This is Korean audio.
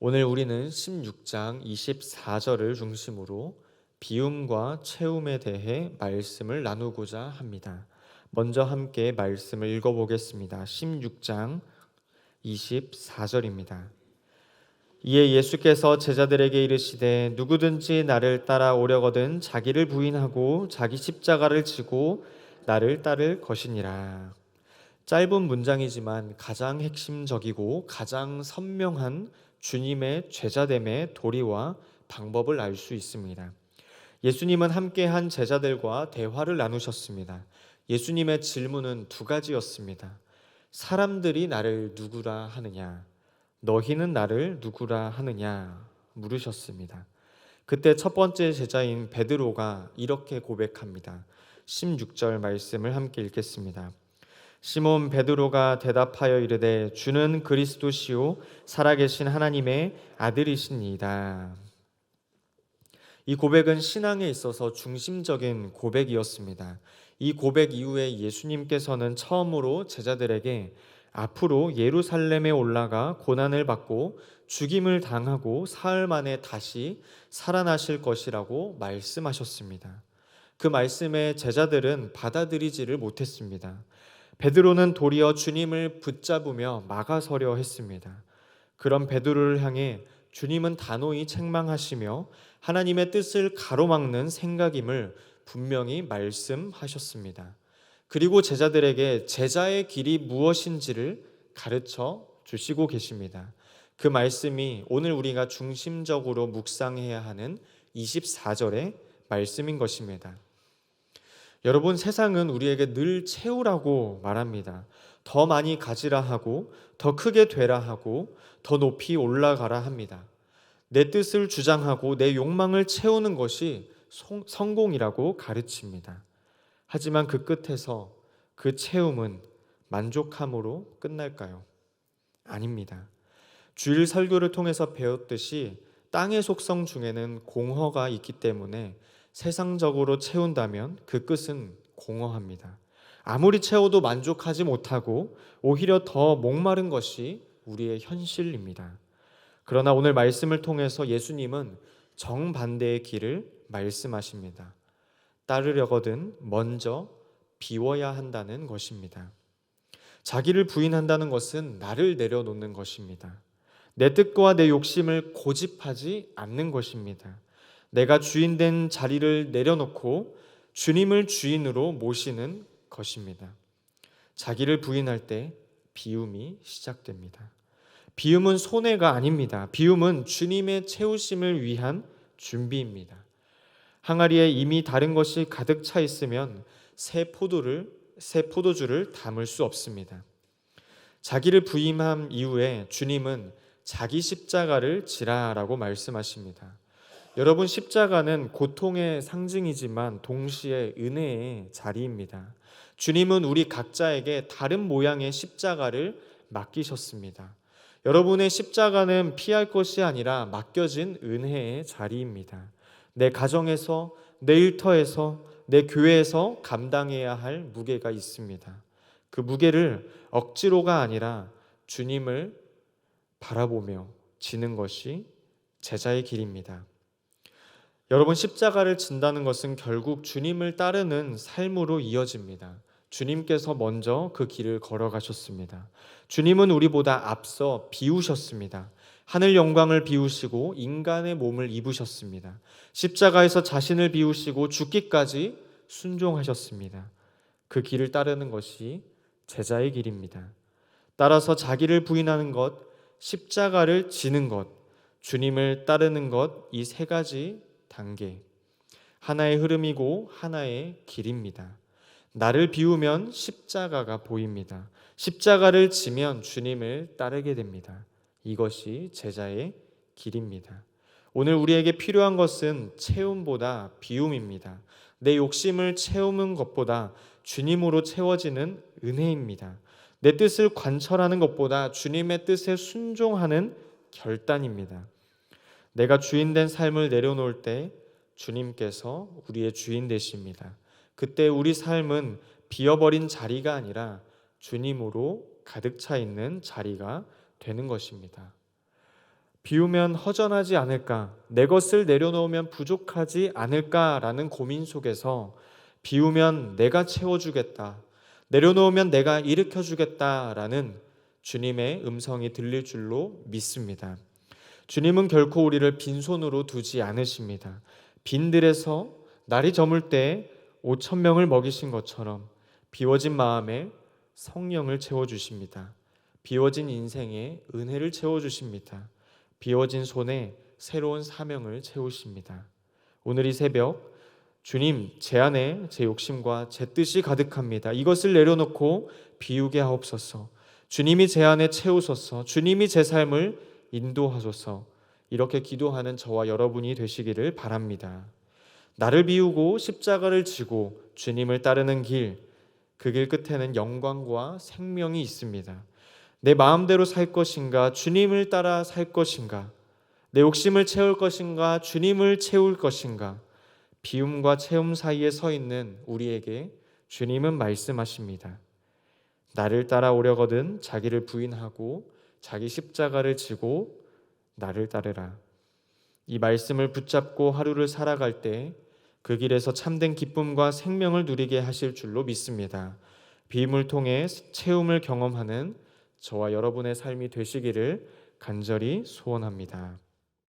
오늘 우리는 16장 24절을 중심으로 비움과 채움에 대해 말씀을 나누고자 합니다. 먼저 함께 말씀을 읽어보겠습니다. 16장 24절입니다. 이에 예수께서 제자들에게 이르시되 누구든지 나를 따라오려거든 자기를 부인하고 자기 십자가를 지고 나를 따를 것이니라. 짧은 문장이지만 가장 핵심적이고 가장 선명한 주님의 제자됨의 도리와 방법을 알 수 있습니다. 예수님은 함께한 제자들과 대화를 나누셨습니다. 예수님의 질문은 두 가지였습니다. 사람들이 나를 누구라 하느냐? 너희는 나를 누구라 하느냐? 물으셨습니다. 그때 첫 번째 제자인 베드로가 이렇게 고백합니다. 16절 말씀을 함께 읽겠습니다. 시몬 베드로가 대답하여 이르되 주는 그리스도시요 살아계신 하나님의 아들이시니이다. 이 고백은 신앙에 있어서 중심적인 고백이었습니다. 이 고백 이후에 예수님께서는 처음으로 제자들에게 앞으로 예루살렘에 올라가 고난을 받고 죽임을 당하고 사흘 만에 다시 살아나실 것이라고 말씀하셨습니다. 그 말씀에 제자들은 받아들이지를 못했습니다. 베드로는 도리어 주님을 붙잡으며 막아서려 했습니다. 그런 베드로를 향해 주님은 단호히 책망하시며 하나님의 뜻을 가로막는 생각임을 분명히 말씀하셨습니다. 그리고 제자들에게 제자의 길이 무엇인지를 가르쳐 주시고 계십니다. 그 말씀이 오늘 우리가 중심적으로 묵상해야 하는 24절의 말씀인 것입니다. 여러분, 세상은 우리에게 늘 채우라고 말합니다. 더 많이 가지라 하고, 더 크게 되라 하고, 더 높이 올라가라 합니다. 내 뜻을 주장하고 내 욕망을 채우는 것이 성공이라고 가르칩니다. 하지만 그 끝에서 그 채움은 만족함으로 끝날까요? 아닙니다. 주일 설교를 통해서 배웠듯이 땅의 속성 중에는 공허가 있기 때문에 세상적으로 채운다면 그 끝은 공허합니다. 아무리 채워도 만족하지 못하고 오히려 더 목마른 것이 우리의 현실입니다. 그러나 오늘 말씀을 통해서 예수님은 정반대의 길을 말씀하십니다. 따르려거든 먼저 비워야 한다는 것입니다. 자기를 부인한다는 것은 나를 내려놓는 것입니다. 내 뜻과 내 욕심을 고집하지 않는 것입니다. 내가 주인된 자리를 내려놓고 주님을 주인으로 모시는 것입니다. 자기를 부인할 때 비움이 시작됩니다. 비움은 손해가 아닙니다. 비움은 주님의 채우심을 위한 준비입니다. 항아리에 이미 다른 것이 가득 차 있으면 새 포도주를 담을 수 없습니다. 자기를 부인한 이후에 주님은 자기 십자가를 지라라고 말씀하십니다. 여러분, 십자가는 고통의 상징이지만 동시에 은혜의 자리입니다. 주님은 우리 각자에게 다른 모양의 십자가를 맡기셨습니다. 여러분의 십자가는 피할 것이 아니라 맡겨진 은혜의 자리입니다. 내 가정에서, 내 일터에서, 내 교회에서 감당해야 할 무게가 있습니다. 그 무게를 억지로가 아니라 주님을 바라보며 지는 것이 제자의 길입니다. 여러분, 십자가를 진다는 것은 결국 주님을 따르는 삶으로 이어집니다. 주님께서 먼저 그 길을 걸어가셨습니다. 주님은 우리보다 앞서 비우셨습니다. 하늘 영광을 비우시고 인간의 몸을 입으셨습니다. 십자가에서 자신을 비우시고 죽기까지 순종하셨습니다. 그 길을 따르는 것이 제자의 길입니다. 따라서 자기를 부인하는 것, 십자가를 지는 것, 주님을 따르는 것, 이 세 가지 단계, 하나의 흐름이고 하나의 길입니다. 나를 비우면 십자가가 보입니다. 십자가를 지면 주님을 따르게 됩니다. 이것이 제자의 길입니다. 오늘 우리에게 필요한 것은 채움보다 비움입니다. 내 욕심을 채우는 것보다 주님으로 채워지는 은혜입니다. 내 뜻을 관철하는 것보다 주님의 뜻에 순종하는 결단입니다. 내가 주인된 삶을 내려놓을 때 주님께서 우리의 주인 되십니다. 그때 우리 삶은 비어버린 자리가 아니라 주님으로 가득 차 있는 자리가 되는 것입니다. 비우면 허전하지 않을까? 내 것을 내려놓으면 부족하지 않을까라는 고민 속에서 비우면 내가 채워주겠다. 내려놓으면 내가 일으켜주겠다라는 주님의 음성이 들릴 줄로 믿습니다. 주님은 결코 우리를 빈손으로 두지 않으십니다. 빈들에서 날이 저물 때 5천 명을 먹이신 것처럼 비워진 마음에 성령을 채워주십니다. 비워진 인생에 은혜를 채워주십니다. 비워진 손에 새로운 사명을 채우십니다. 오늘 이 새벽 주님, 제 안에 제 욕심과 제 뜻이 가득합니다. 이것을 내려놓고 비우게 하옵소서. 주님이 제 안에 채우소서. 주님이 제 삶을 인도하소서. 이렇게 기도하는 저와 여러분이 되시기를 바랍니다. 나를 비우고 십자가를 지고 주님을 따르는 길, 그 길 끝에는 영광과 생명이 있습니다. 내 마음대로 살 것인가, 주님을 따라 살 것인가, 내 욕심을 채울 것인가, 주님을 채울 것인가, 비움과 채움 사이에 서 있는 우리에게 주님은 말씀하십니다. 나를 따라오려거든 자기를 부인하고 자기 십자가를 지고 나를 따르라. 이 말씀을 붙잡고 하루를 살아갈 때 그 길에서 참된 기쁨과 생명을 누리게 하실 줄로 믿습니다. 비움을 통해 채움을 경험하는 저와 여러분의 삶이 되시기를 간절히 소원합니다.